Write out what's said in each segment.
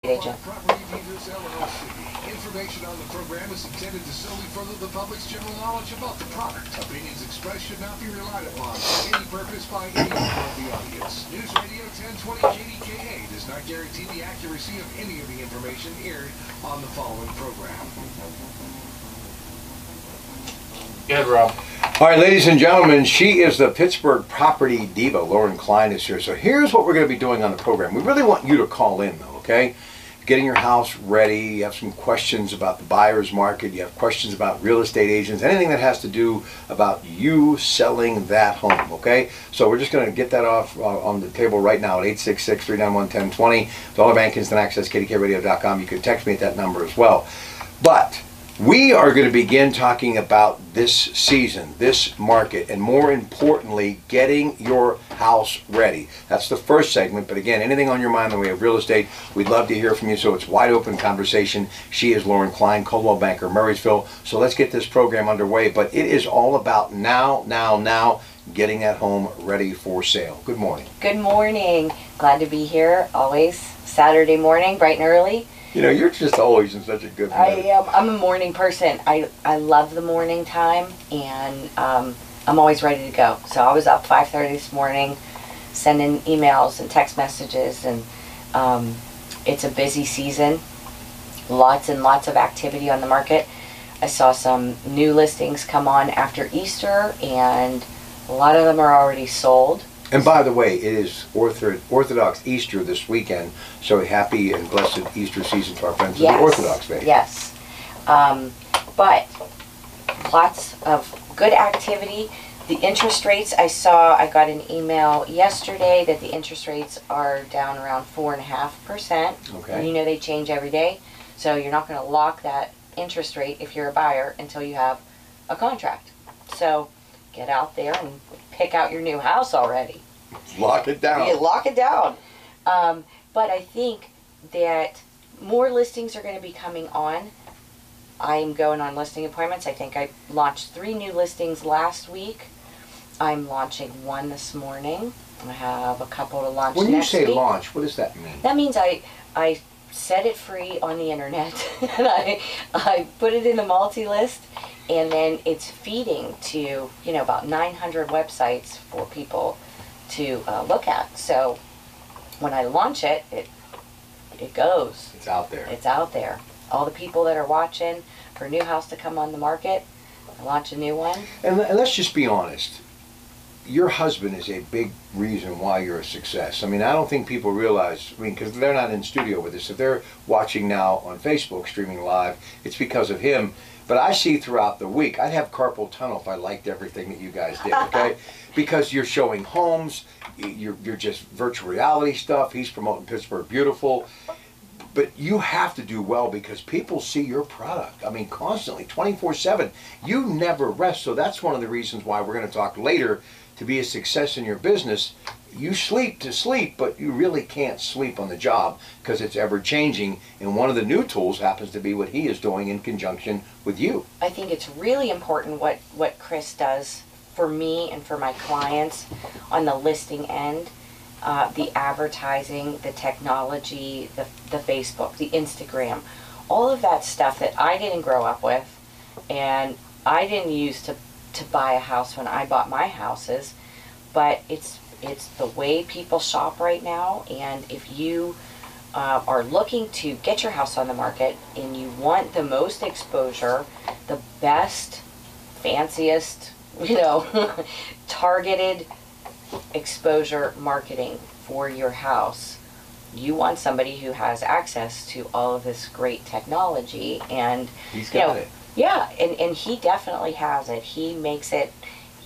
agent. Property Divas LLC. Information on the program is intended to solely further the public's general knowledge about the product. Opinions expressed should not be relied upon for any purpose by any member of the audience. News Radio 1020 KDKA does not guarantee the accuracy of any of the information aired on the following program. Good, Rob. All right, ladies and gentlemen, she is the Pittsburgh property diva. Lauren Klein is here. So here's what we're going to be doing on the program. We really want you to call in, though, okay? Getting your house ready, you have some questions about the buyer's market, you have questions about real estate agents, anything that has to do about you selling that home, okay? So we're just going to get that off on the table right now at 866-391-1020. Dollar Bank Instant Access, kdkradio.com. You can text me at that number as well. But we are going to begin talking about this season, this market, and more importantly, getting your house ready. That's the first segment, but again, anything on your mind in the way of real estate, we'd love to hear from you, so it's wide open conversation. She is Lauren Klein, Coldwell Banker, Murraysville. So let's get this program underway, but it is all about now, getting that home ready for sale. Good morning. Good morning. Glad to be here. Always Saturday morning, bright and early. You know, you're just always in such a good mood. I am. I'm a morning person. I love the morning time, and I'm always ready to go. So I was up 5:30 this morning, sending emails and text messages, and it's a busy season. Lots and lots of activity on the market. I saw some new listings come on after Easter, and a lot of them are already sold. And by the way, it is Orthodox Easter this weekend, so happy and blessed Easter season to our friends of the Orthodox faith. Yes, but lots of good activity. The interest rates, I got an email yesterday that the interest rates are down around 4.5%. Okay. And you know they change every day, so you're not going to lock that interest rate if you're a buyer until you have a contract. So get out there and pick out your new house already. Lock it down. Yeah, lock it down. But I think that more listings are going to be coming on. I'm going on listing appointments. I think I launched 3 new listings last week. I'm launching 1 this morning. I have a couple to launch next week. When you say launch, what does that mean? That means I set it free on the internet and I put it in the multi-list, and then it's feeding to, you know, about 900 websites for people to look at. So when I launch it, it goes. It's out there. It's out there. All the people that are watching for a new house to come on the market, I launch a new one. And let's just be honest. Your husband is a big reason why you're a success. I mean, I don't think people realize, because they're not in studio with us. If they're watching now on Facebook, streaming live, it's because of him. But I see throughout the week, I'd have carpal tunnel if I liked everything that you guys did, okay? Because you're showing homes, you're just virtual reality stuff. He's promoting Pittsburgh Beautiful. But you have to do well because people see your product. I mean, constantly, 24/7. You never rest. So that's one of the reasons why we're going to talk later. To be a success in your business, you sleep to sleep, but you really can't sleep on the job because it's ever changing. And one of the new tools happens to be what he is doing in conjunction with you. I think it's really important what Chris does for me and for my clients on the listing end. The advertising, the technology, the Facebook, the Instagram, all of that stuff that I didn't grow up with and I didn't use to buy a house when I bought my houses, but it's the way people shop right now. And if you are looking to get your house on the market and you want the most exposure, the best, fanciest, targeted exposure marketing for your house, you want somebody who has access to all of this great technology. And he's got it. Yeah, and he definitely has it. He makes it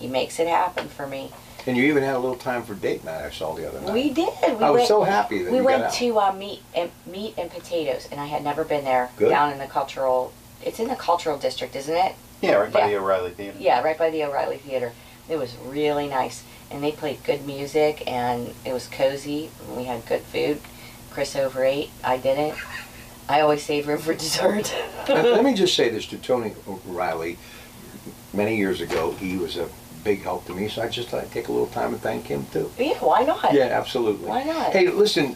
happen for me. And you even had a little time for date night I saw the other night. We did. I was so happy that we you went got to Meat and Potatoes, and I had never been there. Good. Down in the cultural. It's in the cultural district, isn't it? Yeah, right by the O'Reilly Theater. Yeah, right by the O'Reilly Theater. It was really nice, and they played good music, and it was cozy. And we had good food. Chris overate. I didn't. I always save room for dessert. Let me just say this to Tony O'Reilly. Many years ago, he was a big help to me. So I just thought I'd take a little time and thank him too. Yeah, why not? Yeah, absolutely. Why not? Hey, listen,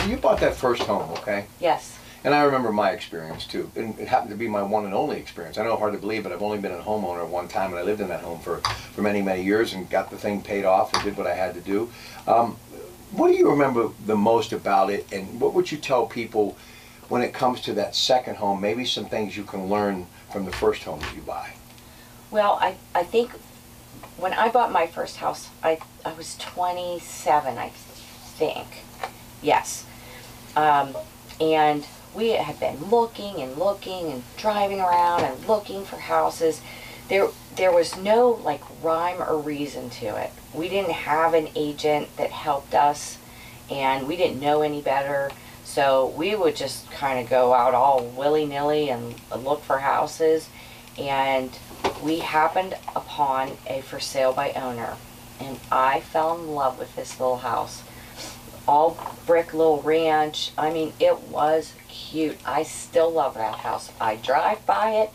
you bought that first home, okay? Yes. And I remember my experience too. And it happened to be my one and only experience. I know, hard to believe, but I've only been a homeowner at one time, and I lived in that home for many, many years and got the thing paid off and did what I had to do. What do you remember the most about it, and what would you tell people when it comes to that second home, maybe some things you can learn from the first home that you buy? Well, I think when I bought my first house, I was 27, I think. Yes. And we had been looking and driving around and looking for houses. There was no like rhyme or reason to it. We didn't have an agent that helped us, and we didn't know any better. So we would just kind of go out all willy-nilly and look for houses. And we happened upon a for sale by owner. And I fell in love with this little house. All brick little ranch. I mean, it was cute. I still love that house. I drive by it.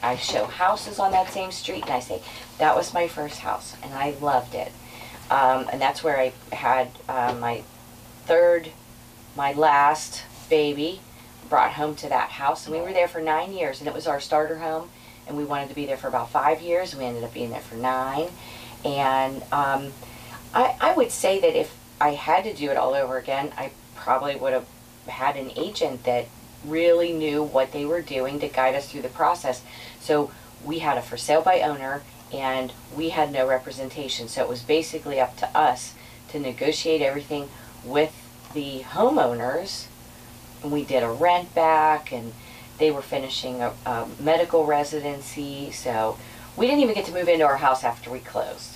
I show houses on that same street, and I say, that was my first house, and I loved it. And that's where I had my last baby brought home to that house, and we were there for 9 years, and it was our starter home, and we wanted to be there for about 5 years. We ended up being there for 9, and I would say that if I had to do it all over again, I probably would have had an agent that really knew what they were doing to guide us through the process. So we had a for sale by owner, and we had no representation, so it was basically up to us to negotiate everything with the homeowners. And we did a rent back, and they were finishing a medical residency, so we didn't even get to move into our house after we closed.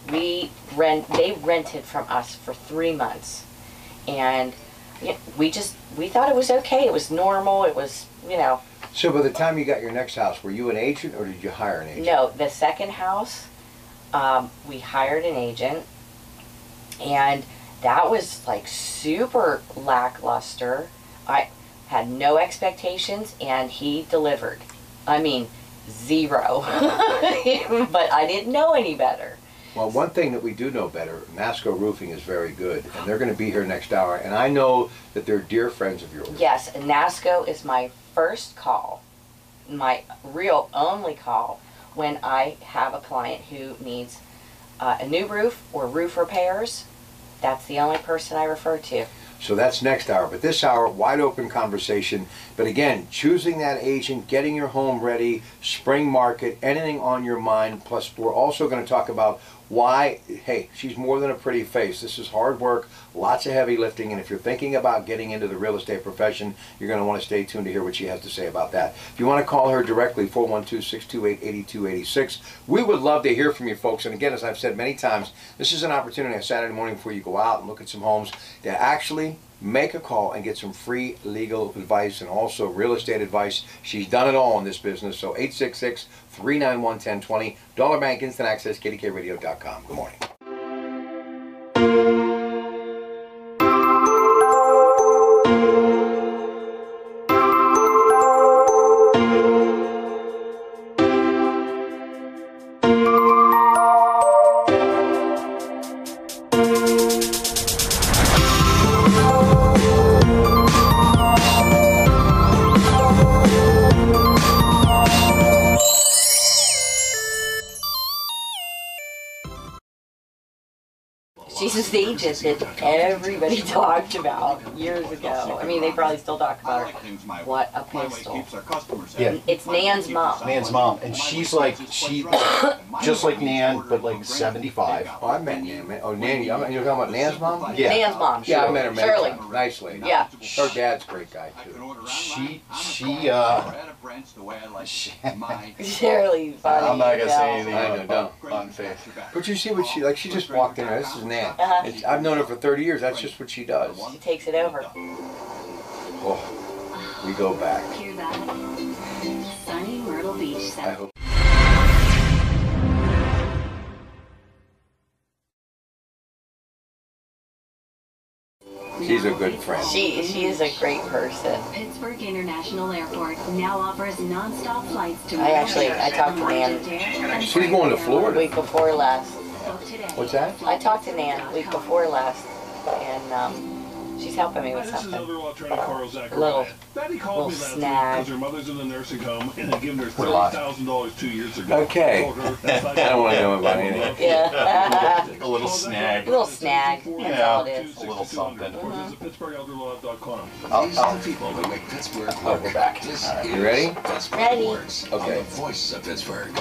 They rented from us for 3 months, and we thought it was okay. It was normal. It was, So by the time you got your next house, were you an agent or did you hire an agent? No, the second house, we hired an agent, and that was like super lackluster. I had no expectations, and he delivered. I mean, 0. But I didn't know any better. Well, one thing that we do know better, Masco Roofing is very good, and they're going to be here next hour, and I know that they're dear friends of yours. Yes, and NASCO is my first call, my real only call, when I have a client who needs a new roof or roof repairs. That's the only person I refer to. So that's next hour, but this hour, wide open conversation. But again, choosing that agent, getting your home ready, spring market, anything on your mind. Plus, we're also going to talk about why, hey, she's more than a pretty face. This is hard work, lots of heavy lifting, and if you're thinking about getting into the real estate profession, you're going to want to stay tuned to hear what she has to say about that. If you want to call her directly, 412-628-8286. We would love to hear from you folks. And again, as I've said many times, this is an opportunity on Saturday morning before you go out and look at some homes to actually make a call and get some free legal advice and also real estate advice. She's done it all in this business. So 866-391-1020, Dollar Bank Instant Access, KDKRadio.com. Good morning. She's this agent that everybody talked about years ago. I mean, they probably still talk about her. What a pistol. Yeah. It's Nan's mom. Nan's mom, and she's like, just like Nan, but like 75. Oh, I met Nan. Oh, Nan, you're talking about Nan's mom? Yeah. Nan's mom. Yeah, I met her many Shirley. times. Nice lady. Yeah. Her dad's a great guy, too. Shirley, funny. I'm not gonna say anything I know, unfair. But you see what she, like, she just walked in there. This is Nan. I've known her for 30 years. That's just what she does. She takes it over. Oh, we go back. Hear that? Sunny Myrtle Beach. I hope. She's a good friend. She is a great person. Pittsburgh International Airport now offers non-stop flights to I talked to Nan She's going to Florida. week before last. What's that? I talked to Nan week before last, and she's helping me with This is something. another electronic Carl Little- Zachariah. Betty called me little last snag. week because her mother's in the nursing home and had given her We're live. $30,000 2 years ago. Okay. Told her I don't want to know about anything. Yeah. A little snag. Little snag. That's all it is. A little something. Or visit PittsburghOutdoorLive.com. These are the people that make Pittsburgh Oh, work. we're back. This All right, is you ready? Pittsburgh Ready. Works on Okay. the voice of Pittsburgh.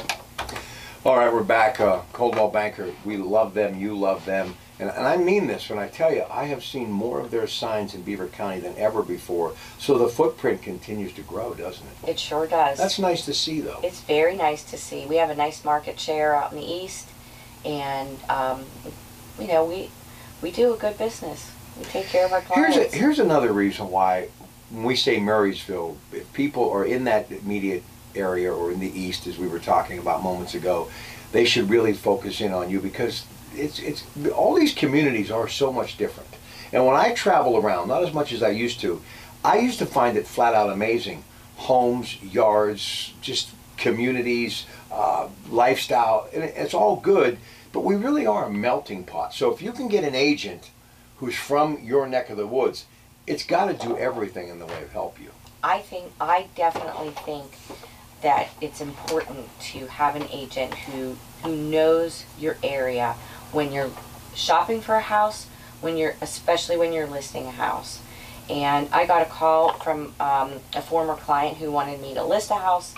All right, we're back. Coldwell Banker, we love them, you love them. And I mean this when I tell you, I have seen more of their signs in Beaver County than ever before. So the footprint continues to grow, doesn't it? It sure does. That's nice to see, though. It's very nice to see. We have a nice market share out in the east, and you know, we do a good business. We take care of our clients. Here's another reason why when we say Murraysville, if people are in that immediate area or in the east, as we were talking about moments ago, they should really focus in on you because it's all these communities are so much different. And when I travel around, not as much as I used to find it flat out amazing. Homes, yards, just communities, lifestyle, and it's all good, but we really are a melting pot. So if you can get an agent who's from your neck of the woods, it's got to do everything in the way of help you. I definitely think that it's important to have an agent who knows your area when you're shopping for a house, especially when you're listing a house. And I got a call from a former client who wanted me to list a house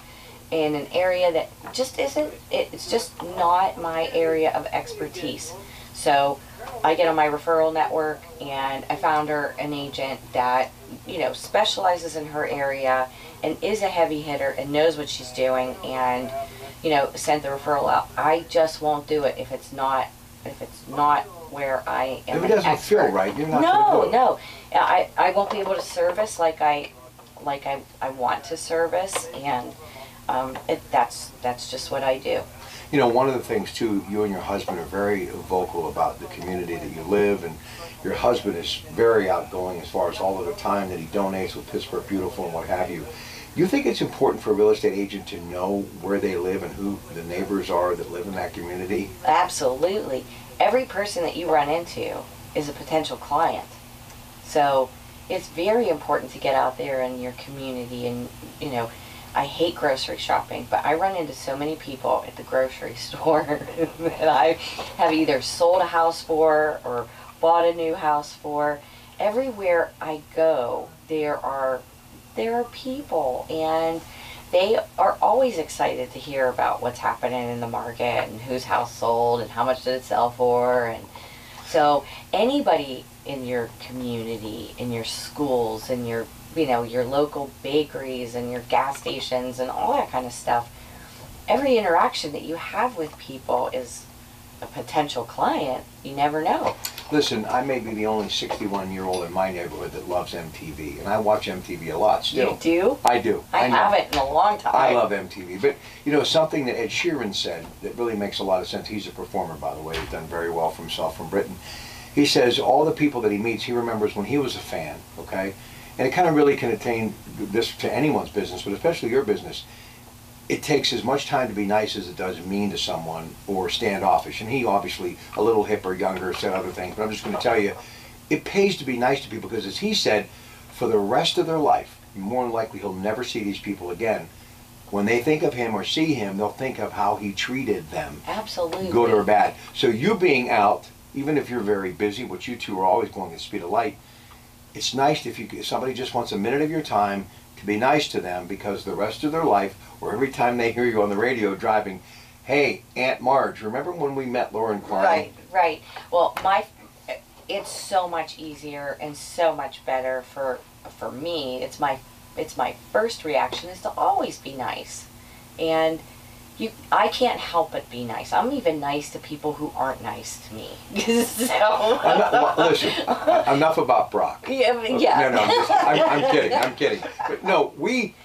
in an area that just it's just not my area of expertise. So I get on my referral network and I found her an agent that, you know, specializes in her area and is a heavy hitter and knows what she's doing, and, you know, sent the referral out. I just won't do it if it's not where I am. If it doesn't feel right, you're not going to do it. No. I won't be able to service like I want to service, and that's just what I do. You know, one of the things too, you and your husband are very vocal about the community that you live, and your husband is very outgoing as far as all of the time that he donates with Pittsburgh Beautiful and what have you. You think it's important for a real estate agent to know where they live and who the neighbors are that live in that community? Absolutely. Every person that you run into is a potential client. So it's very important to get out there in your community. And, you know, I hate grocery shopping, but I run into so many people at the grocery store that I have either sold a house for or bought a new house for. Everywhere I go, there are people, and they are always excited to hear about what's happening in the market and whose house sold and how much did it sell for. And so anybody in your community, in your schools, in your, you know, your local bakeries and your gas stations and all that kind of stuff, every interaction that you have with people is a potential client. You never know. Listen, I may be the only 61-year-old in my neighborhood that loves MTV, and I watch MTV a lot still. You do? I do. I know. haven't in a long time. I love MTV, but you know, something that Ed Sheeran said that really makes a lot of sense. He's a performer, by the way. He's done very well for himself from Britain. He says all the people that he meets, he remembers when he was a fan, okay? And it kind of really can attain this to anyone's business, but especially your business. It takes as much time to be nice as it does mean to someone or standoffish. And he obviously, a little hipper, younger, said other things, but I'm just going to tell you, it pays to be nice to people because, as he said, for the rest of their life, more than likely he'll never see these people again. When they think of him or see him, they'll think of how he treated them. Absolutely. Good or bad. So you being out, even if you're very busy, which you two are always going at the speed of light, it's nice if somebody just wants a minute of your time to be nice to them, because the rest of their life, or every time they hear you on the radio driving, hey, Aunt Marge, remember when we met Lauren Klein? Right. Well, it's so much easier and so much better for me. It's my first reaction is to always be nice, and I can't help but be nice. I'm even nice to people who aren't nice to me. Listen, enough about Brock. Yeah. No, I'm kidding. But no, we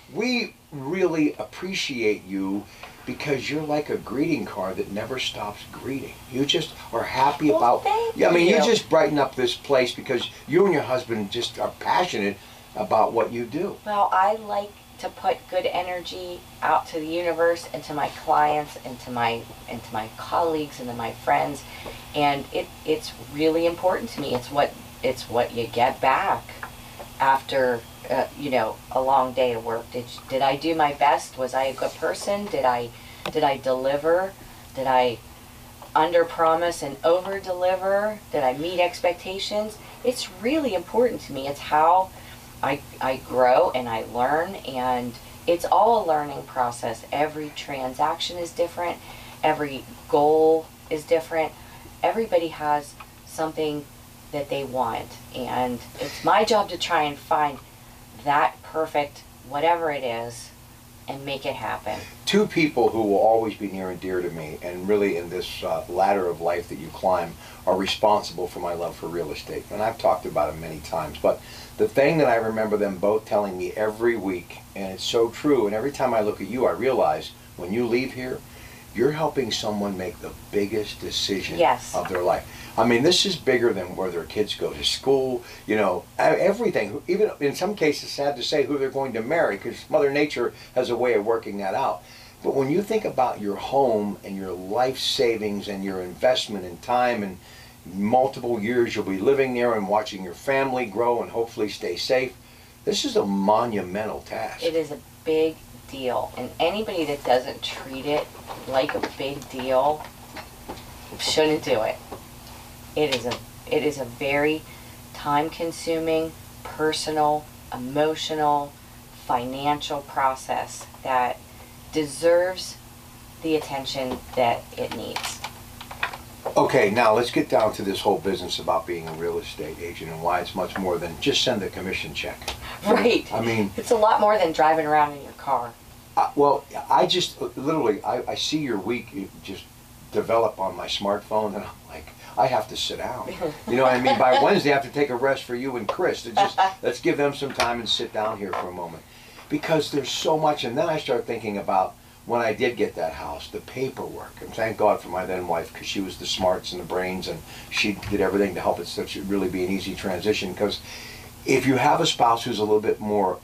really appreciate you because you're like a greeting card that never stops greeting. You just are happy Well, about. thank Yeah, I mean, you you. just brighten up this place because you and your husband just are passionate about what you do. Well, I like to put good energy out to the universe and to my clients and to my colleagues and to my friends, and it's really important to me. It's what you get back after a long day of work. Did I do my best? Was I a good person? Did I deliver? Did I under promise and over deliver? Did I meet expectations? It's really important to me. It's how I grow and I learn, and it's all a learning process. Every transaction is different. Every goal is different. Everybody has something that they want, and it's my job to try and find that perfect whatever it is and make it happen. Two people who will always be near and dear to me, and really in this ladder of life that you climb, are responsible for my love for real estate. And I've talked about it many times, but the thing that I remember them both telling me every week, and it's so true, and every time I look at you, I realize when you leave here, you're helping someone make the biggest decision Yes. of their life. I mean, this is bigger than where their kids go to school, everything. Even in some cases, sad to say, who they're going to marry, because Mother Nature has a way of working that out. But when you think about your home and your life savings and your investment in time and multiple years you'll be living there and watching your family grow and hopefully stay safe, this is a monumental task. It is a big deal, and anybody that doesn't treat it like a big deal shouldn't do it. It is a very time-consuming, personal, emotional, financial process that deserves the attention that it needs. Okay, now let's get down to this whole business about being a real estate agent and why it's much more than just send a commission check. Right. I mean, it's a lot more than driving around in your car. I just literally, I see your week just develop on my smartphone, and I'm like, I have to sit down. You know what I mean? By Wednesday, I have to take a rest for you and Chris. Let's give them some time and sit down here for a moment. Because there's so much, and then I start thinking about when I did get that house, the paperwork, and thank God for my then wife, because she was the smarts and the brains, and she did everything to help it so it should really be an easy transition. Because if you have a spouse who's a little bit more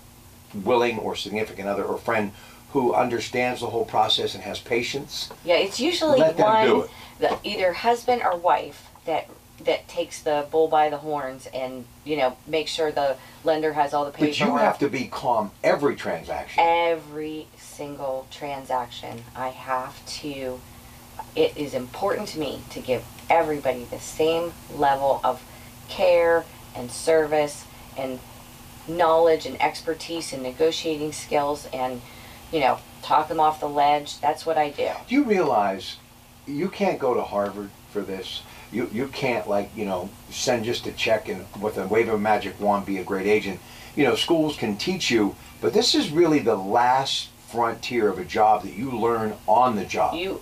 willing, or significant other or friend who understands the whole process and has patience, yeah, it's usually let them do one, it. Either husband or wife that takes the bull by the horns and make sure the lender has all the paperwork. But you have to be calm every transaction. Every single transaction, I have to. It is important to me to give everybody the same level of care and service and knowledge and expertise and negotiating skills, and talk them off the ledge. That's what I do. Do you realize you can't go to Harvard for this? You can't send just a check and with a wave of a magic wand be a great agent. Schools can teach you, but this is really the last frontier of a job that you learn on the job. You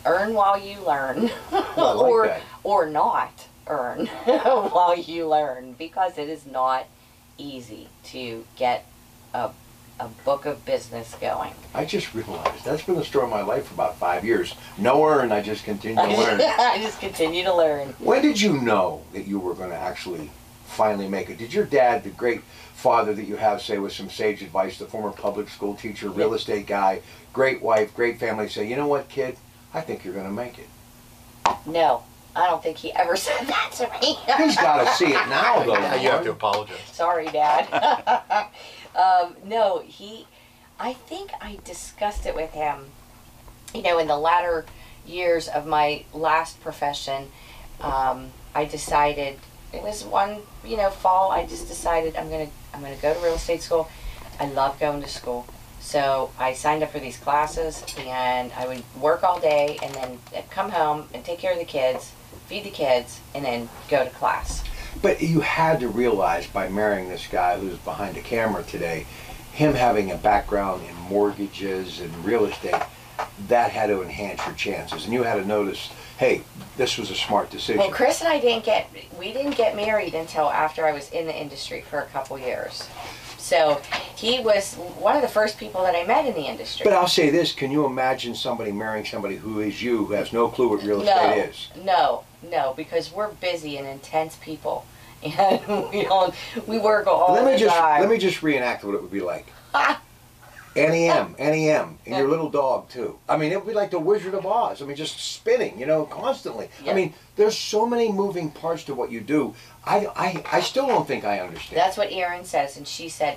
earn while you learn. Well, I like that. Or not earn while you learn, because it is not easy to get a book of business going. I just realized that's been the story of my life for about 5 years. No earn, I just continue to learn. I just continue to learn. When did you know that you were going to actually finally make it? Did your dad, the great father that you have, say with some sage advice, the former public school teacher, real estate guy, great wife, great family, say, you know what, kid, I think you're going to make it? No, I don't think he ever said that to me. He's got to see it now, though. Now you have to apologize. Sorry, Dad. No, I think I discussed it with him, in the latter years of my last profession. I decided, it was one, fall, I just decided I'm gonna go to real estate school. I love going to school. So I signed up for these classes, and I would work all day and then come home and take care of the kids, feed the kids, and then go to class. But you had to realize by marrying this guy who's behind the camera today, him having a background in mortgages and real estate, that had to enhance your chances. And you had to notice, hey, this was a smart decision. Well, Chris and I didn't get married until after I was in the industry for a couple years. So he was one of the first people that I met in the industry. But I'll say this, can you imagine somebody marrying somebody who is you, who has no clue what real estate is? No, because we're busy and intense people. And we work all the time. Let me just reenact what it would be like. NEM, and your little dog too. I mean, it would be like the Wizard of Oz. I mean, just spinning, constantly. Yep. I mean, there's so many moving parts to what you do. I still don't think I understand. That's what Erin says, and she said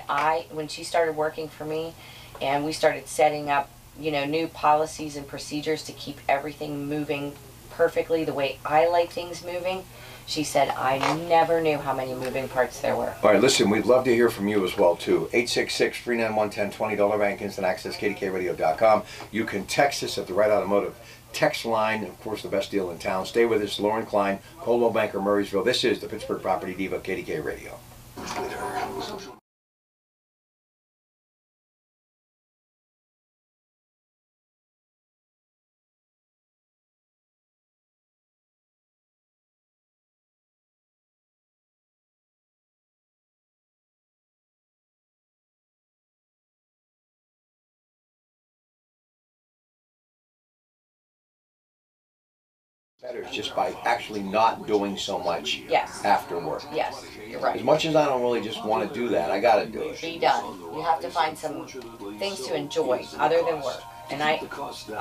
when she started working for me, and we started setting up, new policies and procedures to keep everything moving perfectly the way I like things moving. She said, I never knew how many moving parts there were. All right, listen, we'd love to hear from you as well, too. 866-391-1020, Dollar Bank Instant Access, kdkradio.com. You can text us at the Right Automotive text line. Of course, the best deal in town. Stay with us, Lauren Klein, Coldwell Banker, Murraysville. This is the Pittsburgh Property Diva, KDK Radio. Better is just by actually not doing so much after work. Yes, you're right. As much as I don't really just want to do that, I got to do it. Be done. You have to find some things to enjoy other than work. And I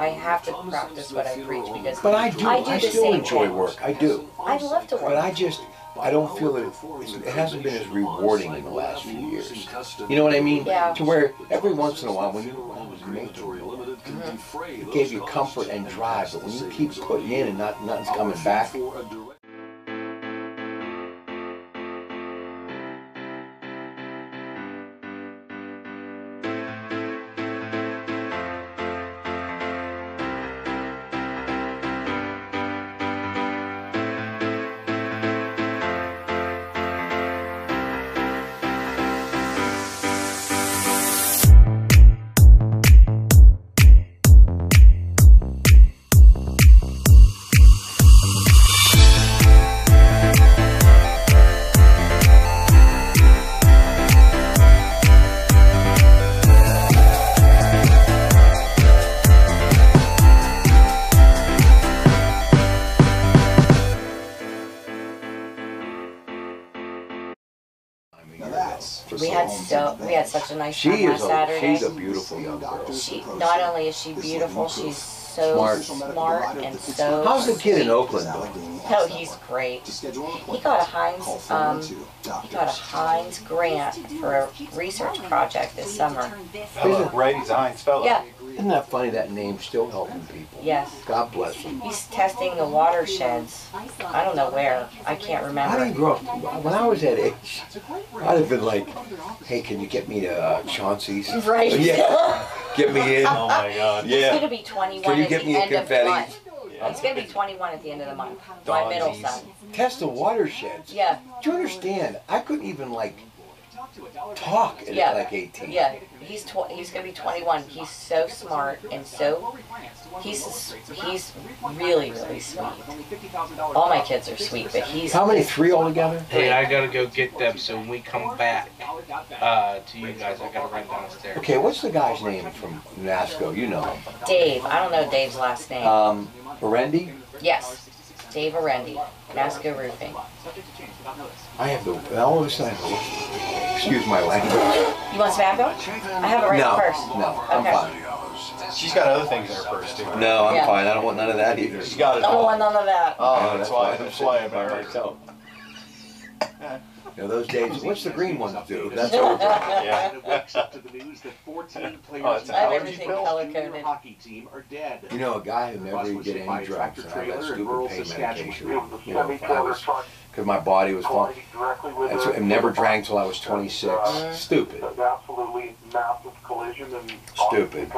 have to practice what I preach because But I do. I the still same enjoy thing. work. I do. I love to work. But I don't feel that it hasn't been as rewarding in the last few years. You know what I mean? Yeah. To where every once in a while, when you was making it gave you comfort and drive, but when you keep putting in and nothing's coming back. We had such a nice time last Saturday. She's a beautiful young girl. Not only is she beautiful, she's so smart and so. How's the kid in Oakland doing? Oh, he's great. He got a Heinz grant for a research project this summer. Oh, right, he's a Heinz fellow. Yeah. Isn't that funny? That name's still helping people. Yes. God bless him. He's testing the watersheds. I don't know where. I can't remember. How do you grow up? When I was that age, I'd have been like, hey, can you get me to Chauncey's? Right. Yeah. Get me in. Oh my God. He's going to be 21 Can you at get the me a end of the confetti? month. He's going to be 21 at the end of the month. My middle son. Test the watersheds. Yeah. Do you understand? I couldn't even talk at like 18. Yeah. He's going to be 21. He's so smart and he's really, really sweet. All my kids are sweet, but he's... How many? 3 altogether? Hey, I gotta go get them, so when we come back to you guys, I gotta run downstairs. Okay, what's the guy's name from NASCO? You know him. Dave. I don't know Dave's last name. Arendi? Yes. Dave Arendi. NASCO Roofing. I have all of a sudden, excuse my language. You want tobacco? I have it right in the purse. No, I'm Okay. fine. She's got other things in her purse too. No, I'm Yeah. fine. I don't want none of that either. She's got it I don't all. want none of that. Oh, That's that's why I'm by married. myself. You know, those days, what's the green ones do? That's over. Yeah. I have everything color-coded. You know, a guy who never did any drugs, and I got stupid pain medication, because my body was falling. I never drank till I was 26. Stupid. Absolutely massive collision and Stupid.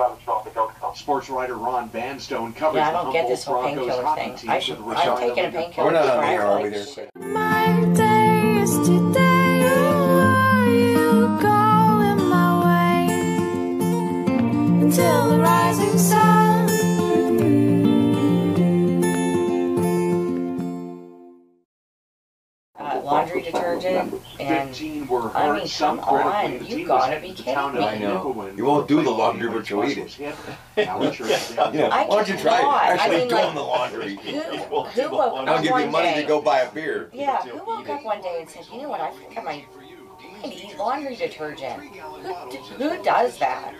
Sports writer Ron Vanstone covers Yeah, I don't get this whole painkiller thing. I've taken a painkiller. We're not on the air, are we before. there? My day is today. Are you going my way until the rising sun? Laundry detergent and were I hurt mean, some come on, critically. The you team gotta was be headed to kidding town me. in I know. Newfoundland You won't do the before laundry, the but you'll eat was it. hit. Now insurance damage. Yeah, I why don't you try cannot. I actually mean, doing like, the laundry? Who woke I'll up give you one money day? to go buy a beer. Yeah, who woke up one day and said, you know what, I think I might eat laundry detergent? Who does that?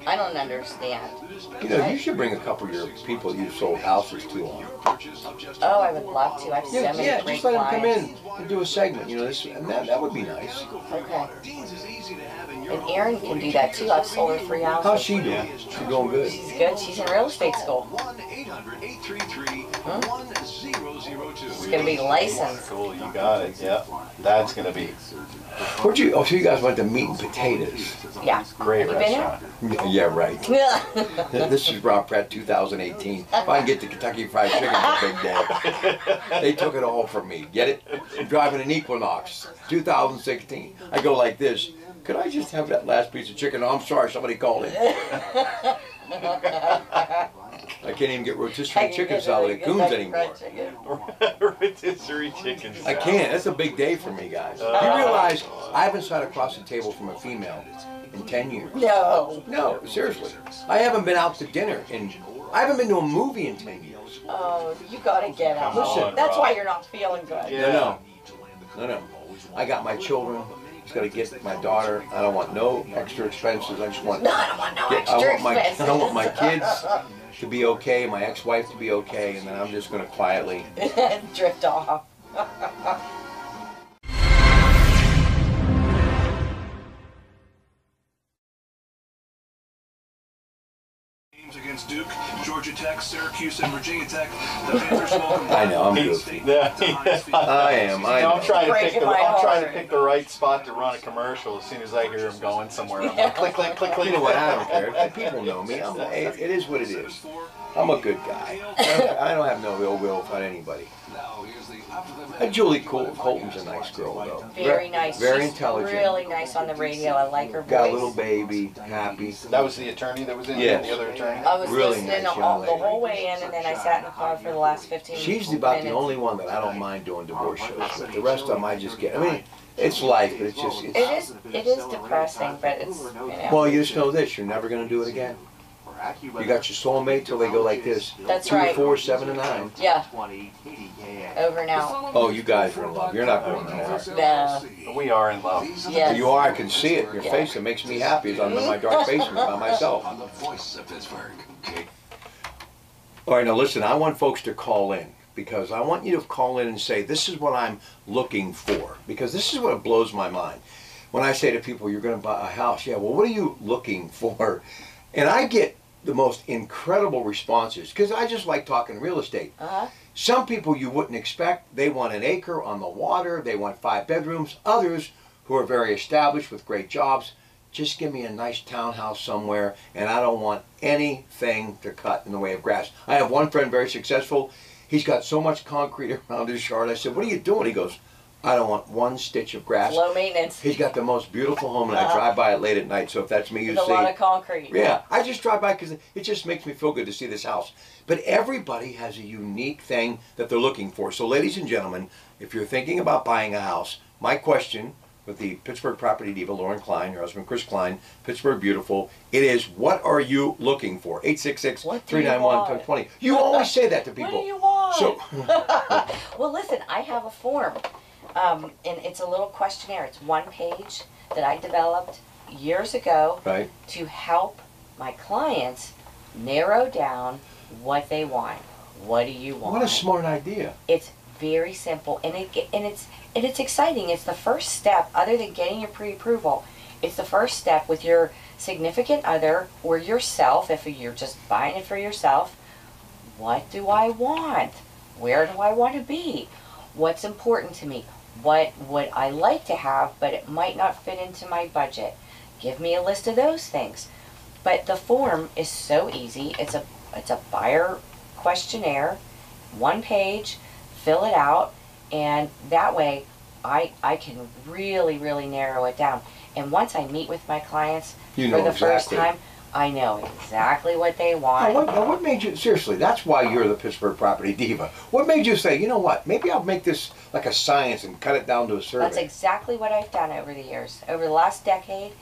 I don't understand. You know, you should bring a couple of your people you've sold houses to on. Oh, I would love to. I have so Yeah, many yeah, great just let them come clients. in and do a segment. You know, this and that would be nice. Okay. And Erin can do that too. I've sold her 3 houses. How's she doing? She's going good. She's good. She's in real estate school. 1-800-833-1002. She's gonna be licensed. Cool, you got it. Yeah, that's gonna be Where'd you? Oh, so you guys went to Meat and Potatoes? Yeah. great Have you been restaurant. Yeah, right. Yeah. This is Rob Pratt 2018. If I can get the Kentucky Fried Chicken, it's a big day. They took it all from me. Get it? I'm driving an Equinox 2016. I go like this. Could I just have that last piece of chicken? Oh, I'm sorry, somebody called in. I can't even get rotisserie chicken salad at Coons anymore. Rotisserie chicken. I can't. That's a big day for me, guys. Do you realize I haven't sat across the table from a female in 10 years? No. No, seriously. I haven't been out to dinner I haven't been to a movie in 10 years. Oh, you gotta get out. Listen, That's why you're not feeling good. Yeah. No. I got my children. Just got to get my daughter. I don't want no extra expenses. I just want. No, I don't want no I extra want expenses. I want my kids to be okay, my ex-wife to be okay, and then I'm just going to quietly. Drift off. Against Duke, Georgia Tech, Syracuse, and Virginia Tech. The Panthers welcome I know, I'm He's- goofy. yeah, I am. I No, know. I'm trying to Breaking pick the my I'm trying to heart. pick the right spot to run a commercial. As soon as I hear him going somewhere, I'm like, click, click, click, click. You know what? I don't care. People know me. It is what it is. I'm a good guy. I don't have no ill will about anybody. Julie Colton's a nice girl, though. Very nice. Very She's intelligent. really nice on the radio. I like her voice. Got a little baby, happy. That was the attorney that was in Yes. the other attorney. I was Really listening nice the young lady. whole way in, and then I sat in the car for the last 15 minutes. She's about the only one that I don't mind doing divorce shows with. The rest of them I just get. I mean, it's life, but it's just. It is depressing, but it's, you know. Well, you just know this: you're never going to do it again. You got your soulmate till they go like this. That's 2 to right. 4, 7 to 9. Yeah. Over now. Oh, you guys are in love. You're not going there. No. We are in love. Yes. You are. I can see it in your face. It makes me happy as I'm in my dark basement by myself. On the voice of Pittsburgh. Okay. All right, now listen. I want folks to call in because I want you to call in and say, this is what I'm looking for. Because this is what blows my mind. When I say to people, you're going to buy a house. Yeah, well, what are you looking for? And I get the most incredible responses because I just like talking real estate. Some people you wouldn't expect, they want an acre on the water, they want 5 bedrooms. Others who are very established with great jobs, just give me a nice townhouse somewhere and I don't want anything to cut in the way of grass. I have one friend very successful. He's got so much concrete around his yard. I said, what are you doing? He goes, I don't want one stitch of grass. Low maintenance. He's got the most beautiful home and I drive by it late at night. So if that's me, you With see. a lot of concrete. Yeah, I just drive by because it just makes me feel good to see this house. But everybody has a unique thing that they're looking for. So ladies and gentlemen, if you're thinking about buying a house, my question with the Pittsburgh property diva, Lauren Klein, her husband Chris Klein, Pittsburgh Beautiful, it is, what are you looking for? 866-391-1020. You always say that to people. What do you want? So, well, listen, I have a form. And it's a little questionnaire. It's 1 page that I developed years ago right. to help my clients narrow down what they want. What do you want? What a smart idea. It's very simple, and it's exciting. It's the first step, other than getting your pre-approval. It's the first step with your significant other or yourself. If you're just buying it for yourself, what do I want? Where do I want to be? What's important to me? What would I like to have, but it might not fit into my budget? Give me a list of those things. But the form is so easy. It's a buyer questionnaire, 1 page, fill it out, and that way I can really, really narrow it down. And once I meet with my clients You for know the exactly. first time, I know exactly what they Now, want. what made you, seriously, that's why you're the Pittsburgh Property Diva. What made you say, you know what, maybe I'll make this like a science and cut it down to a survey? That's exactly what I've done over the years. Over the last decade,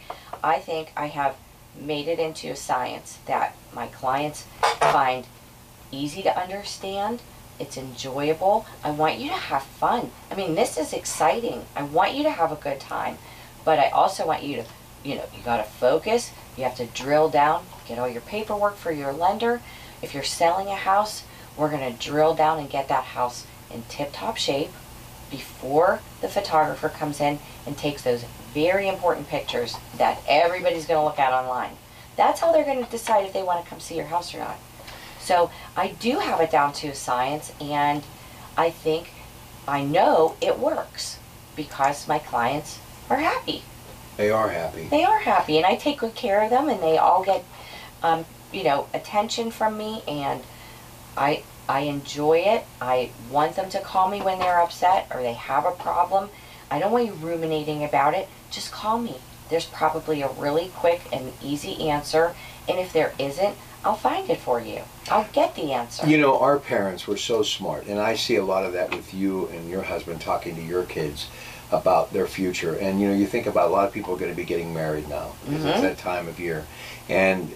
I think I have made it into a science that my clients find easy to understand. It's enjoyable. I want you to have fun. I mean, this is exciting. I want you to have a good time. But I also want you to, you gotta focus. You have to drill down, get all your paperwork for your lender. If you're selling a house, we're gonna drill down and get that house in tip-top shape before the photographer comes in and takes those very important pictures that everybody's gonna look at online. That's how they're gonna decide if they wanna come see your house or not. So I do have it down to a science, and I know it works because my clients are happy. They are happy. They are happy, and I take good care of them, and they all get, attention from me, and I enjoy it. I want them to call me when they're upset or they have a problem. I don't want you ruminating about it. Just call me. There's probably a really quick and easy answer, and if there isn't, I'll find it for you. I'll get the answer. You know, our parents were so smart, and I see a lot of that with you and your husband talking to your kids about their future. And you think about a lot of people are going to be getting married now because it's that time of year, and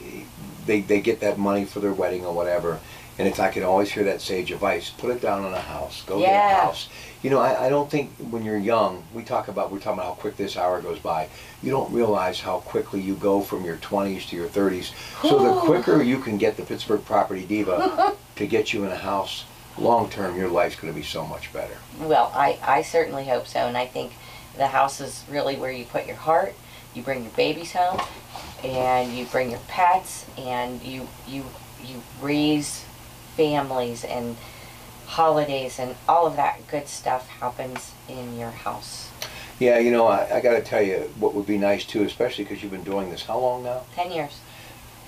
they get that money for their wedding or whatever, and I can always hear that sage advice: put it down on a house, go get a house. I don't think when you're young, we're talking about how quick this hour goes by. You don't realize how quickly you go from your 20s to your 30s. So the quicker you can get the Pittsburgh Property Diva to get you in a house, long term, your life's going to be so much better. Well, I certainly hope so, and I think the house is really where you put your heart. You bring your babies home, and you bring your pets, and you raise families, and holidays, and all of that good stuff happens in your house. Yeah, I got to tell you what would be nice too, especially because you've been doing this how long now? 10 years.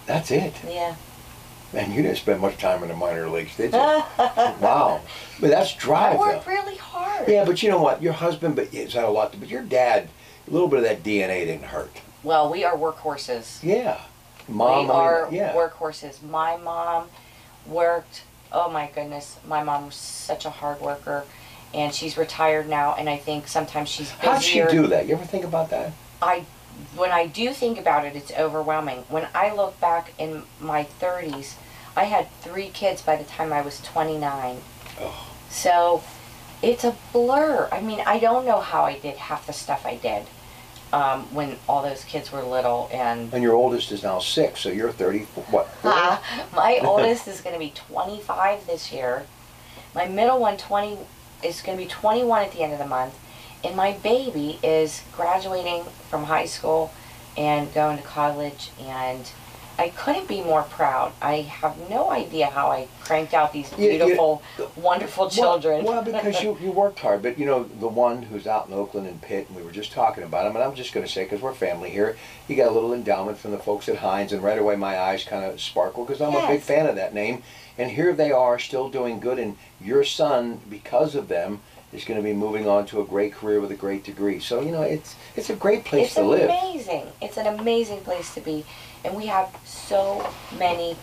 That's it? Yeah. Man, you didn't spend much time in the minor leagues, did you? Wow. But that's drive. I worked really hard. Yeah, but you know what? Your husband, it's had a lot to, but your dad, a little bit of that DNA didn't hurt. Well, we are workhorses. Yeah. Mom, we are workhorses. My mom worked, oh my goodness, my mom was such a hard worker, and she's retired now, and I think sometimes she's busier. How'd she do that? You ever think about that? When I do think about it, it's overwhelming. When I look back in my 30s, I had 3 kids by the time I was 29. Oh. So it's a blur. I mean, I don't know how I did half the stuff I did when all those kids were little. And your oldest is now 6, so you're 30, what? My oldest is going to be 25 this year. My middle one is going to be 21 at the end of the month. And my baby is graduating from high school and going to college, and I couldn't be more proud. I have no idea how I cranked out these beautiful, wonderful children. Well, because you worked hard, but the one who's out in Oakland and Pitt, and we were just talking about him, and I'm just going to say, because we're family here, he got a little endowment from the folks at Hines, and right away my eyes kind of sparkle, because I'm a big fan of that name, and here they are still doing good, and your son, because of them, is going to be moving on to a great career with a great degree. So, it's a great place to live. It's amazing. It's an amazing place to be. And we have so many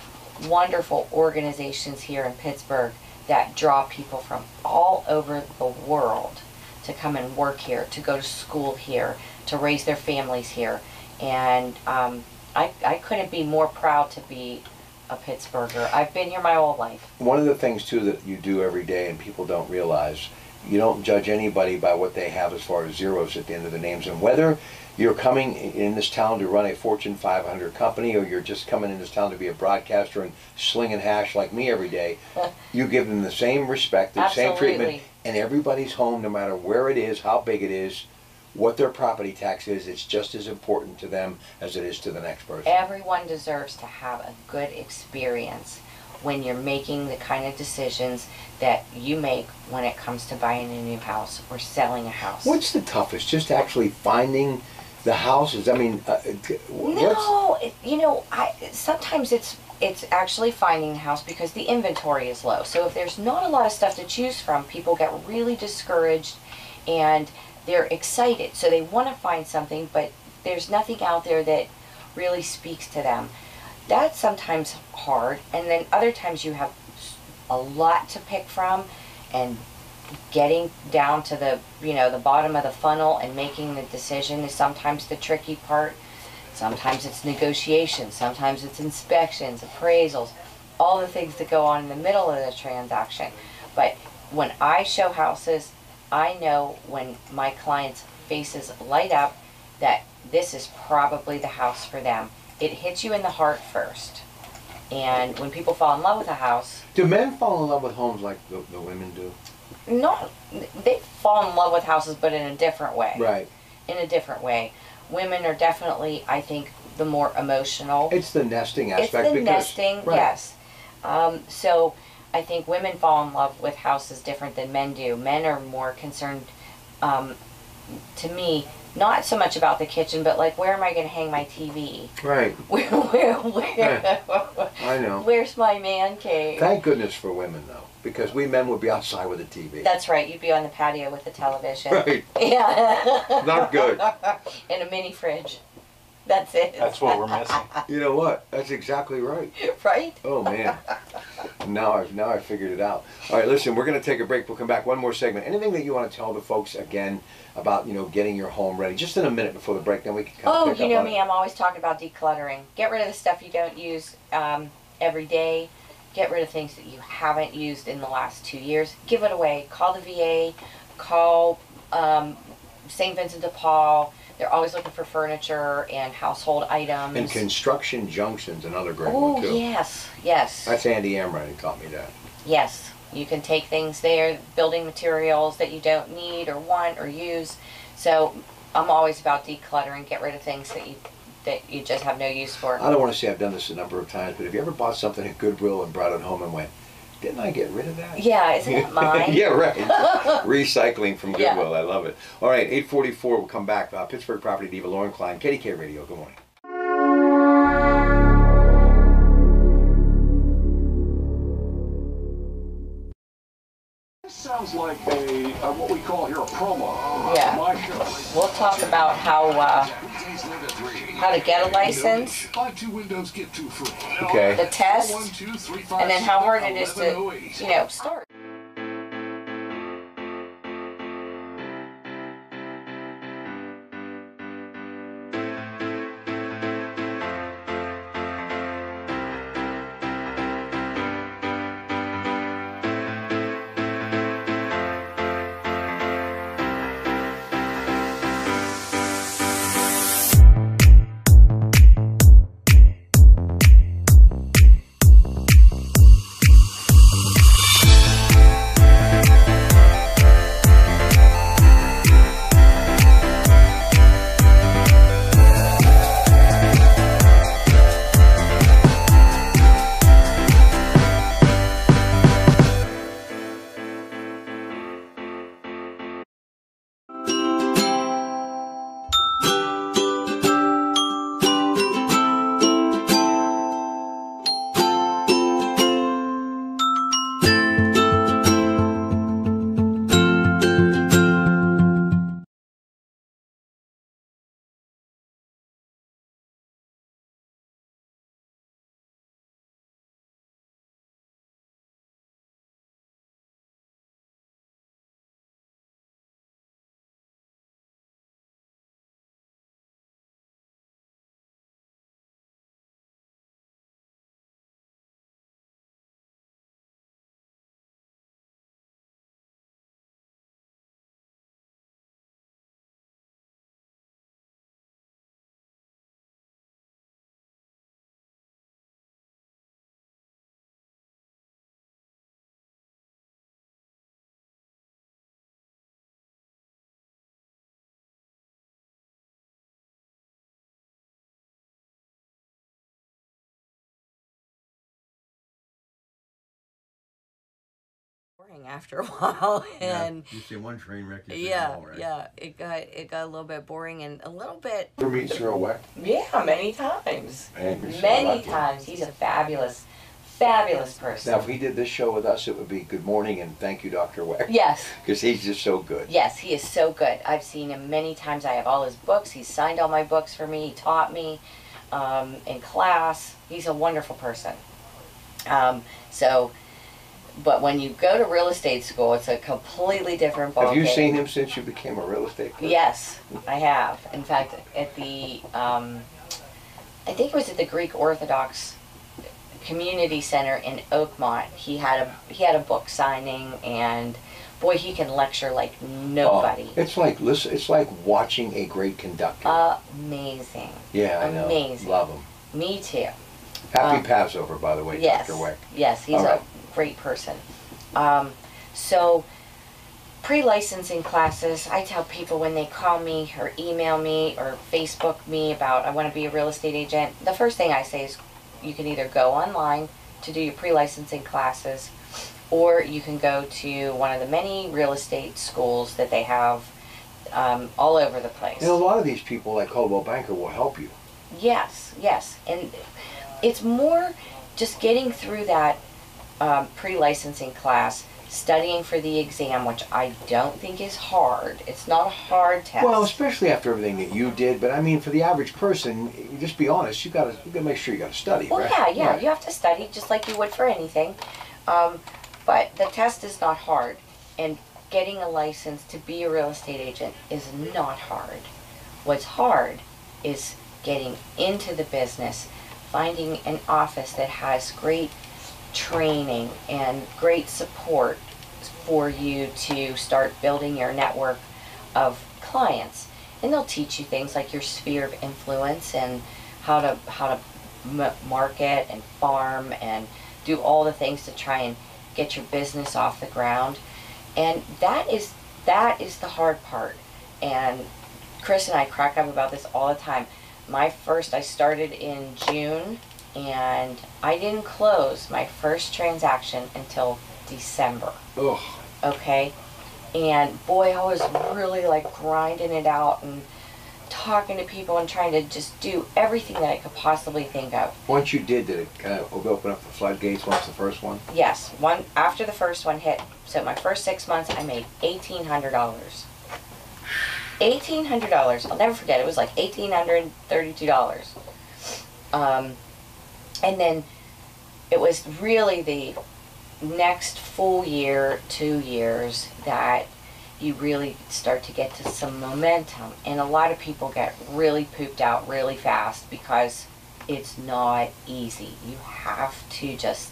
wonderful organizations here in Pittsburgh that draw people from all over the world to come and work here, to go to school here, to raise their families here. And I couldn't be more proud to be a Pittsburgher. I've been here my whole life. One of the things, too, that you do every day and people don't realize, you don't judge anybody by what they have as far as zeros at the end of their names. And whether you're coming in this town to run a Fortune 500 company, or you're just coming in this town to be a broadcaster and slinging hash like me every day, you give them the same respect, the same treatment, and everybody's home, no matter where it is, how big it is, what their property tax is, it's just as important to them as it is to the next person. Everyone deserves to have a good experience when you're making the kind of decisions that you make when it comes to buying a new house or selling a house. What's the toughest? Just actually finding the houses? I mean, no, sometimes it's actually finding the house because the inventory is low. So if there's not a lot of stuff to choose from, people get really discouraged and they're excited. So they want to find something, but there's nothing out there that really speaks to them. that's sometimes hard. And then other times you have a lot to pick from, and getting down to the, you know, the bottom of the funnel and making the decision is sometimes the tricky part. Sometimes it's negotiations, sometimes it's inspections, appraisals, all the things that go on in the middle of the transaction. But when I show houses, I know when my clients' faces light up that this is probably the house for them. It hits you in the heart first. And when people fall in love with a house... Do men fall in love with homes like the women do? No, they fall in love with houses, but in a different way. Right. In a different way. Women are definitely, I think, the more emotional. It's the nesting aspect. It's the nesting, right. Yes. So I think women fall in love with houses different than men do. Men are more concerned, to me, not so much about the kitchen, but like, where am I going to hang my TV? Right. Where? I know. Where's my man cave? Thank goodness for women, though, because we men would be outside with a TV. That's right. You'd be on the patio with the television. Right. Yeah. Not good. In a mini fridge. That's it. That's what we're missing. You know what? That's exactly right. Right? Oh, man. Now I figured it out. All right, listen, we're going to take a break. We'll come back. One more segment. Anything that you want to tell the folks, again, about, you know, getting your home ready? Just in a minute before the break, then we can kind of pick you up know on me. it. I'm always talking about decluttering. Get rid of the stuff you don't use every day. Get rid of things that you haven't used in the last 2 years. Give it away. Call the VA. Call St. Vincent de Paul. They're always looking for furniture and household items. And Construction Junction's another great Oh, one, too. yes, yes. That's Andy Amrine who taught me that. Yes, you can take things there, building materials that you don't need or want or use. So I'm always about decluttering. Get rid of things that you just have no use for. I don't want to say I've done this a number of times, but have you ever bought something at Goodwill and brought it home and went, didn't I get rid of that? Yeah, isn't it mine? Yeah, right. Recycling from Yeah. Goodwill. I love it. All right, 8:44. We'll come back. Pittsburgh Property Diva, Lauren Klein, KDK Radio. Good morning. This sounds like a what we call here a promo. Yeah. My show. We'll talk about how to get a license, Buy 2 windows, get 2 free. Okay. the test, 1, 2, 3, 5, and then how hard it is to, 1108. you know, start. After a while, and You say one train wreck. yeah, it got a little bit boring and a little bit. Ever meet Cyril Weck? Yeah, many times. Man, you're so Many lucky. times. He's a fabulous person. Now, if he did this show with us, it would be good morning and thank you, Dr. Weck. Yes. Because he's just so good. Yes, he is so good. I've seen him many times. I have all his books. He's signed all my books for me. He taught me. in class. He's a wonderful person. But when you go to real estate school, it's a completely different ballgame. Have you seen him since you became a real estate person? Yes, I have. In fact, at the, I think it was at the Greek Orthodox Community Center in Oakmont, he had a book signing, and boy, he can lecture like nobody. Oh, it's like watching a great conductor. Amazing. Yeah, I know. Amazing. Love him. Me too. Happy Passover, by the way, Yes. Dr. Weck. Yes, he's a great person. So pre-licensing classes, I tell people when they call me or email me or Facebook me about I want to be a real estate agent, the first thing I say is you can either go online to do your pre-licensing classes, or you can go to one of the many real estate schools that they have all over the place. And a lot of these people, like Coldwell Banker, will help you. Yes, yes. And it's more just getting through that pre-licensing class, studying for the exam, which I don't think is hard. It's not a hard test. Well, especially after everything that you did, but I mean, for the average person, just be honest, you gotta make sure you gotta study. Well, right? yeah, you have to study just like you would for anything. But the test is not hard, and getting a license to be a real estate agent is not hard. What's hard is getting into the business, finding an office that has great training and great support for you to start building your network of clients. And they'll teach you things like your sphere of influence and how to market and farm and do all the things to try and get your business off the ground. And that is the hard part. And Chris and I crack up about this all the time. I started in June, and I didn't close my first transaction until December. Ugh. Okay? And boy, I was really like grinding it out and talking to people and trying to just do everything that I could possibly think of. Once you did it kind of open up the floodgates once the first one? Yes. After the first one hit, so my first 6 months, I made $1,800. $1,800. I'll never forget. It was like $1,832. And then it was really the next full year, 2 years, that you really start to get to some momentum. And a lot of people get really pooped out really fast because it's not easy. You have to just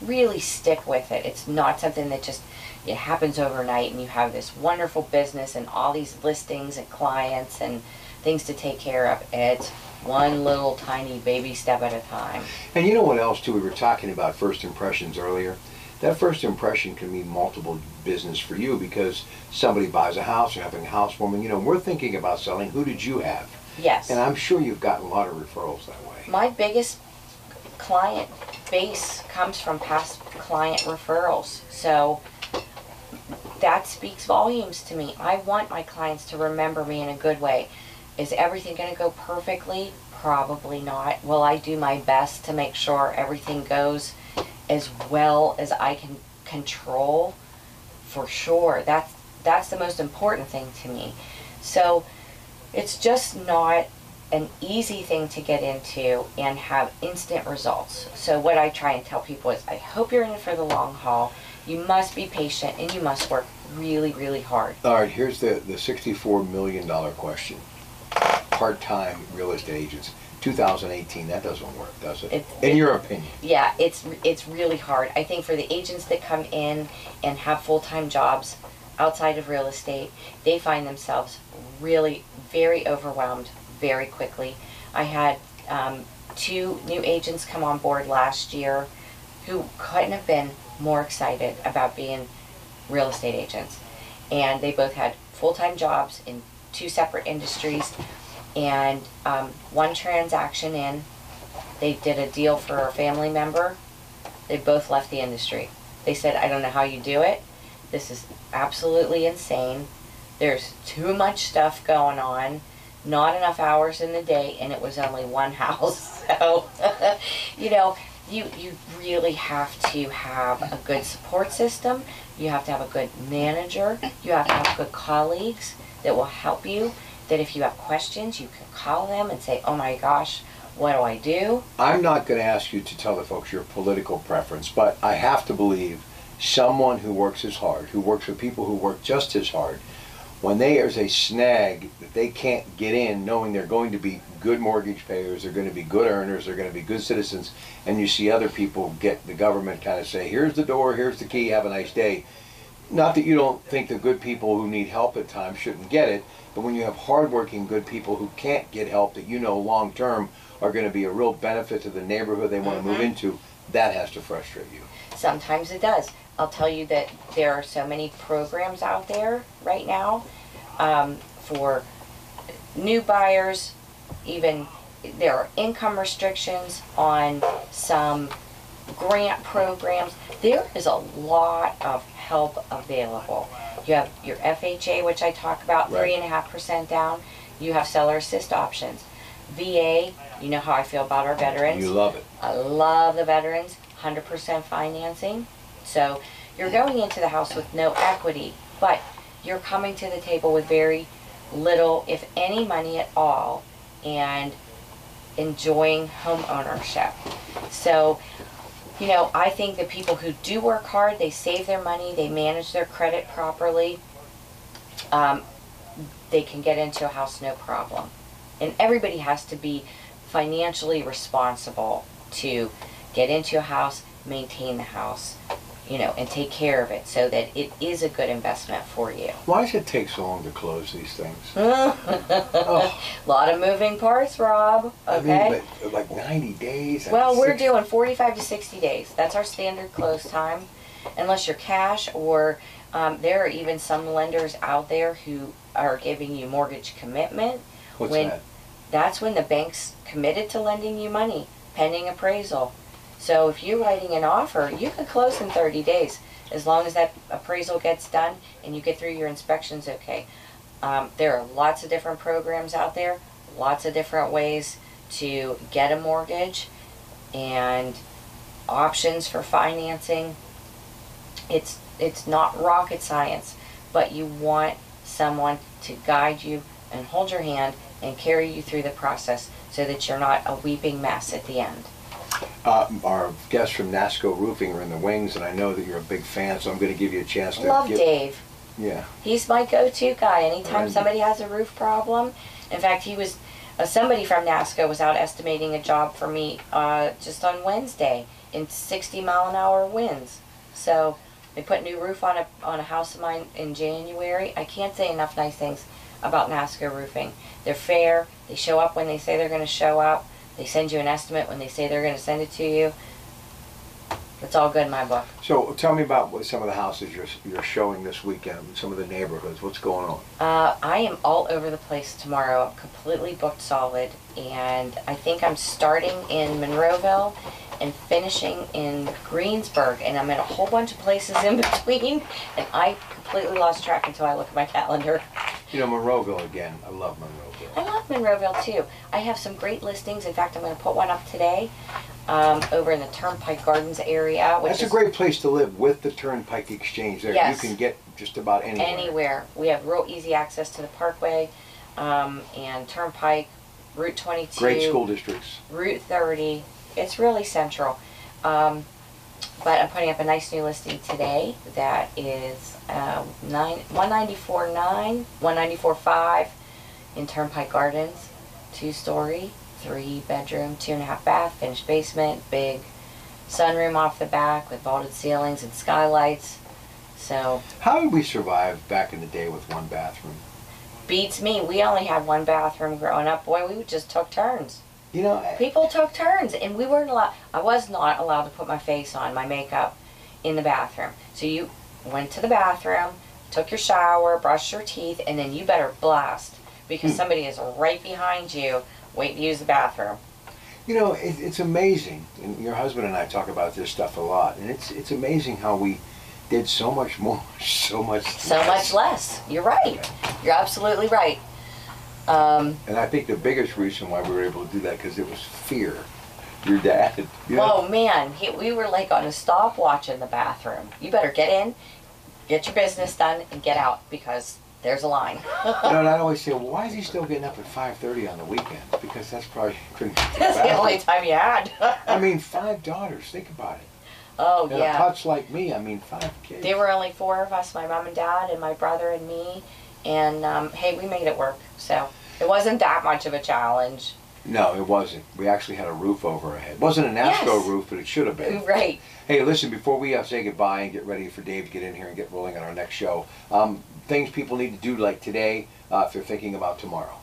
really stick with it. It's not something that just it happens overnight and you have this wonderful business and all these listings and clients and things to take care of. It's one little tiny baby step at a time. And you know what else too? We were talking about first impressions earlier. That first impression can mean multiple business for you because somebody buys a house or having a housewarming. You know, we're thinking about selling. Who did you have? Yes. And I'm sure you've gotten a lot of referrals that way. My biggest client base comes from past client referrals. So that speaks volumes to me. I want my clients to remember me in a good way. Is everything going to go perfectly? Probably not. Will I do my best to make sure everything goes as well as I can control? For sure. That's the most important thing to me. So it's just not an easy thing to get into and have instant results. So what I try and tell people is I hope you're in it for the long haul. You must be patient and you must work really, really hard. All right, here's the $64 million question. Part-time real estate agents, 2018, that doesn't work, does it? In your opinion? Yeah, it's really hard. I think for the agents that come in and have full-time jobs outside of real estate, they find themselves really very overwhelmed very quickly. I had 2 new agents come on board last year who couldn't have been more excited about being real estate agents. And they both had full-time jobs in 2 separate industries. And one transaction in, they did a deal for a family member. They both left the industry. They said, I don't know how you do it. This is absolutely insane. There's too much stuff going on, not enough hours in the day, and it was only one house. So, you know, you really have to have a good support system. You have to have a good manager. You have to have good colleagues that will help you, that if you have questions, you can call them and say, oh my gosh, What do I do? I'm not going to ask you to tell the folks your political preference, but I have to believe someone who works as hard, who works with people who work just as hard, when there's a snag that they can't get in knowing they're going to be good mortgage payers, they're going to be good earners, they're going to be good citizens, and you see other people get the government kind of say, here's the door, here's the key, have a nice day. Not that you don't think the good people who need help at times shouldn't get it, but when you have hardworking good people who can't get help that you know long term are going to be a real benefit to the neighborhood they want to move into, that has to frustrate you. Sometimes it does. I'll tell you that there are so many programs out there right now for new buyers. Even there are income restrictions on some grant programs. There is a lot of help available. You have your FHA, which I talk about, 3.5% down. You have seller assist options. VA, you know how I feel about our veterans. You love it. I love the veterans. 100% financing. So you're going into the house with no equity, but you're coming to the table with very little, if any, money at all, and enjoying home ownership. So, you know, I think that people who do work hard, they save their money, they manage their credit properly, they can get into a house no problem. And everybody has to be financially responsible to get into a house, maintain the house, you know, and take care of it so that it is a good investment for you. Why does it take so long to close these things? A lot of moving parts, Rob. Okay. I mean, but like 90 days? Well, we're doing 45 to 60 days. That's our standard close time. Unless you're cash, or there are even some lenders out there who are giving you mortgage commitment. What's that? That's when the bank's committed to lending you money, pending appraisal. So if you're writing an offer, you can close in 30 days, as long as that appraisal gets done and you get through your inspections okay. There are lots of different programs out there, lots of different ways to get a mortgage, and options for financing. It's not rocket science, but you want someone to guide you and hold your hand and carry you through the process so that you're not a weeping mess at the end. Our guests from NASCO Roofing are in the wings, and I know that you're a big fan, so I'm going to give you a chance to Love Dave. Yeah. He's my go-to guy anytime somebody has a roof problem. In fact, he was somebody from NASCO was out estimating a job for me just on Wednesday in 60-mile-an-hour winds. So they put a new roof on a house of mine in January. I can't say enough nice things about NASCO Roofing. They're fair. They show up when they say they're going to show up. They send you an estimate when they say they're going to send it to you. It's all good in my book. So tell me about what some of the houses you're showing this weekend, some of the neighborhoods. What's going on? I am all over the place tomorrow, completely booked solid, and I think I'm starting in Monroeville and finishing in Greensburg, and I'm in a whole bunch of places in between, and I completely lost track until I look at my calendar. You know, Monroeville again. I love Monroeville. I love Monroeville too. I have some great listings. In fact, I'm going to put one up today over in the Turnpike Gardens area. That's a great place to live with the Turnpike Exchange there. Yes. You can get just about anywhere. Anywhere. We have real easy access to the Parkway and Turnpike, Route 22. Great school districts. Route 30. It's really central. But I'm putting up a nice new listing today that is 194.9, 194.5 in Turnpike Gardens. 2-story, 3-bedroom, 2.5 bath, finished basement, big sunroom off the back with vaulted ceilings and skylights. So how did we survive back in the day with one bathroom? Beats me. We only had one bathroom growing up. Boy, we just took turns. You know, people took turns, and we weren't allowed. I was not allowed to put my face on, my makeup, in the bathroom. So you went to the bathroom, took your shower, brushed your teeth, and then you better blast, because somebody is right behind you waiting to use the bathroom. You know, it's amazing, and your husband and I talk about this stuff a lot, and it's amazing how we did so much more, so much less. You're right. You're absolutely right. And I think the biggest reason why we were able to do that, because it was fear. Your dad. You know? Oh man, we were like on a stopwatch in the bathroom. You better get in, get your business done, and get out, because there's a line. You know, and I always say, well, why is he still getting up at 5:30 on the weekends? Because that's probably couldn't. That's the only time you had. I mean, 5 daughters. Think about it. Oh, And yeah. a putz like me. I mean, 5 kids. There were only 4 of us, my mom and dad and my brother and me. And, hey, we made it work. So it wasn't that much of a challenge. No, it wasn't. We actually had a roof over our head. It wasn't a NASCO roof, but it should have been. Right. Hey, listen, before we say goodbye and get ready for Dave to get in here and get rolling on our next show, things people need to do like today if they're thinking about tomorrow.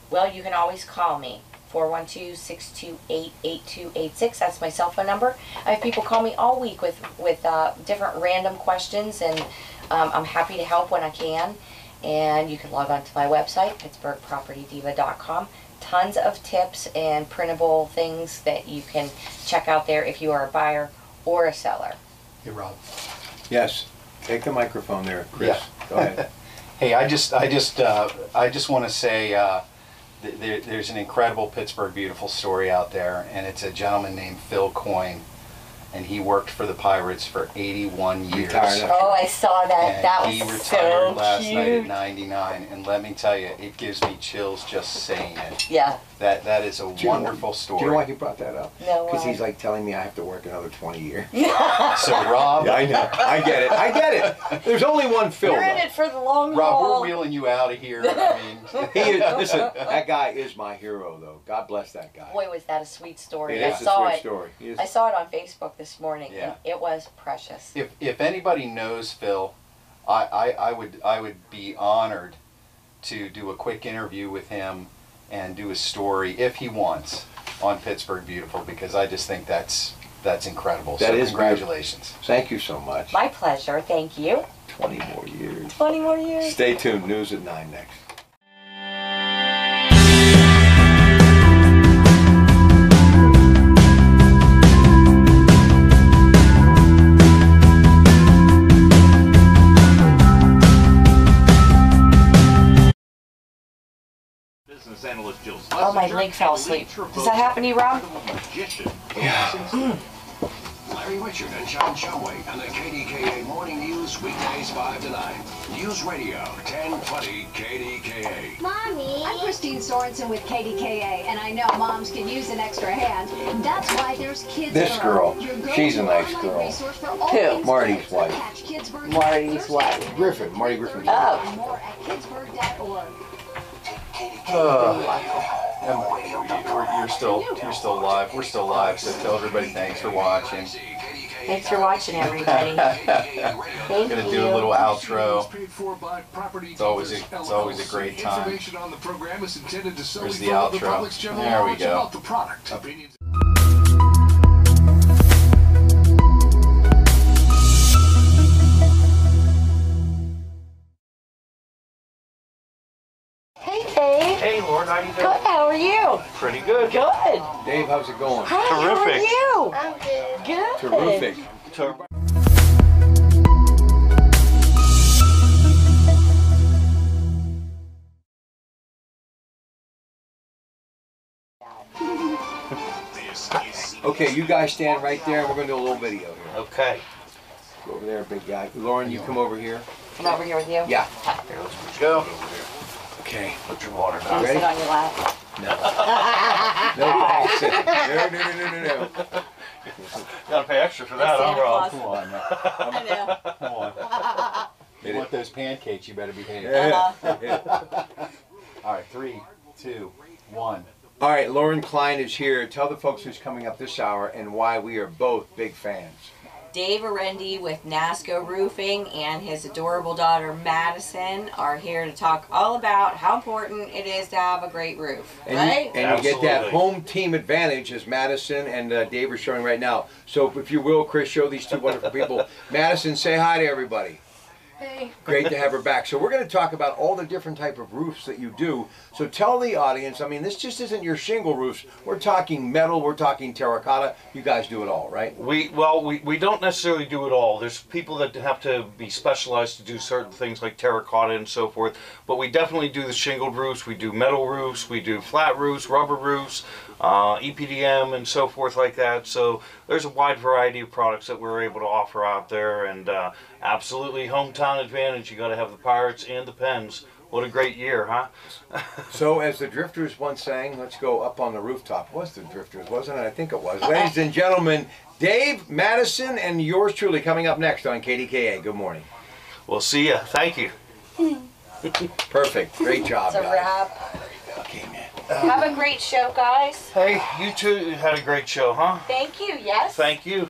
Well, you can always call me. 412-628-8286. That's my cell phone number. I have people call me all week with different random questions, and I'm happy to help when I can. And you can log on to my website, pittsburghpropertydiva.com. Tons of tips and printable things that you can check out there if you are a buyer or a seller. Hey, Rob. Yes. Take the microphone there, Chris. Yeah. Go ahead. Hey, I just want to say there's an incredible Pittsburgh Beautiful story out there, and it's a gentleman named Phil Coyne, and he worked for the Pirates for 81 years. Retired. Oh, I saw that. And That he was retired so last night at cute. 99, and let me tell you, it gives me chills just saying it. Yeah. That is a Do you know- wonderful story. Do you know why he brought that up? No, Because why? he's like telling me I have to work another 20 years. So Rob, Yeah, I know. I get it. I get it. There's only one Phil. You're in though. it for the long Rob, haul. we're wheeling you out of here. I mean, He is, listen, that guy is my hero, though. God bless that guy. Boy, was that a sweet story. It I is a saw sweet it. story. He is- I saw it on Facebook this morning, Yeah. and it was precious. if anybody knows Phil, I would be honored to do a quick interview with him and do a story if he wants on Pittsburgh Beautiful, because I just think that's incredible. That so is congratulations. Thank you so much. My pleasure. Thank you. 20 more years. 20 more years. Stay tuned. News at 9 next. Business analyst Jill Oh, my leg fell asleep. Does that happen to you, Rob? Yeah. Larry Richard and John Shumway on the KDKA Morning News, weekdays 5 to 9. News Radio 1020 KDKA. Mommy! I'm Christine Sorensen with KDKA, and I know moms can use an extra hand. That's why there's Kids This girl, she's a nice girl. Who? Marty's wife. Marty's wife. Griffin. Marty Griffin. Oh. More at Pittsburgh.org. You're still live. We're still live. So tell everybody thanks for watching. Thanks for watching, everybody. Thank Gonna you. do a little outro. It's always a great time. Information on the program is intended to solely Where's the follow the outro? public's general There we knowledge go. about the product. Opinions. Hey, Dave. Hey, Lord, how you doing? Good. How are you? Pretty good. Good. Dave, how's it going? Hi, how are Terrific. you? I'm good. Good. Terrific. Okay, you guys stand right there, and we're going to do a little video here. Okay. Go over there, big guy. Lauren, you come over here. I'm over here with you. Yeah. Here, let's go. Okay. Put your water Can down. you Ready? sit on your lap? No, thanks. No. Gotta pay extra for that, Santa huh, Rob? Claus. Come on now. I know. Come on. You want those pancakes, you better behave. All right, 3, 2, 1. All right, Lauren Klein is here. Tell the folks who's coming up this hour and why we are both big fans. Dave Arendi with NASCO Roofing and his adorable daughter Madison are here to talk all about how important it is to have a great roof, And right? you get that Absolutely. home team advantage as Madison and Dave are showing right now. So if you will, Chris, show these two wonderful people. Madison, say hi to everybody. Hey. Great to have her back. So we're going to talk about all the different type of roofs that you do. So tell the audience, I mean, this just isn't your shingle roofs. We're talking metal, we're talking terracotta. You guys do it all, right? We don't necessarily do it all. There's people that have to be specialized to do certain things like terracotta and so forth. But we definitely do the shingled roofs. We do metal roofs. We do flat roofs, rubber roofs. EPDM and so forth like that. So there's a wide variety of products that we're able to offer out there, and absolutely hometown advantage. You got to have the Pirates and the Pens. What a great year, huh? So as the Drifters once sang, let's go up on the rooftop. It was the Drifters, wasn't it? I think it was. Ladies and gentlemen, Dave, Madison, and yours truly coming up next on KDKA. Good morning. We'll see ya. Thank you. Perfect. Great job, It's a guys. wrap. Okay, man. Have a great show, guys. Hey, you two had a great show, huh? Thank you. Yes. Thank you.